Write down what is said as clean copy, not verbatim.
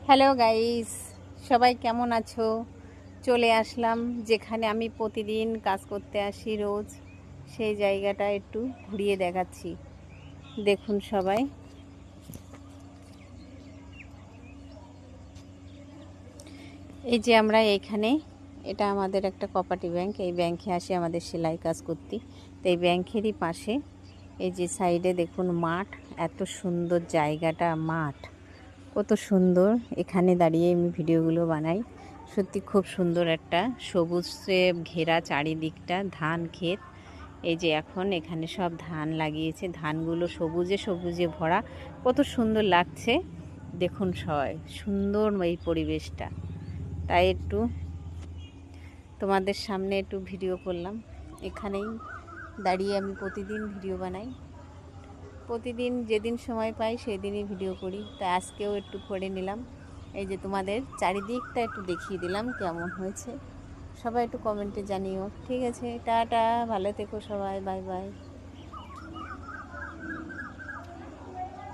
Hello guys, সবাই কেমন আছো? চলে আসলাম যেখানে আমি প্রতিদিন কাজ করতে আসি রোজ, সেই জায়গাটা একটু ঘুরিয়ে দেখাচ্ছি। দেখুন সবাই, এই যে আমরা এইখানে, এটা আমাদের একটা কোঅপারেটিভ ব্যাংক। এই ব্যাংকে আসি আমাদের সেলাই কাজ করতে। তো এই ব্যাংকেরই পাশে এই যে সাইডে দেখুন মাঠ, এত সুন্দর জায়গাটা, মাঠ কত সুন্দর। এখানে দাঁড়িয়ে আমি ভিডিওগুলো বানাই। সত্যি খুব সুন্দর একটা সবুজে ঘেরা চারিদিকটা, ধান ক্ষেত। এই যে এখন এখানে সব ধান লাগিয়েছে, ধানগুলো সবুজে সবুজে ভরা, কত সুন্দর লাগছে। দেখুন সবাই, সুন্দর এই পরিবেশটা। তাই একটু তোমাদের সামনে একটু ভিডিও করলাম। এখানেই দাঁড়িয়ে আমি প্রতিদিন ভিডিও বানাই, প্রতিদিন যেদিন সময় পাই সেই দিনই ভিডিও করি। তাই আজকেও একটু করে নিলাম। এই যে তোমাদের চারিদিকটা একটু দেখিয়ে দিলাম কেমন হয়েছে। সবাই একটু কমেন্টে জানিও। ঠিক আছে, টাটা, ভালো থেকো সবাই, বাই বাই।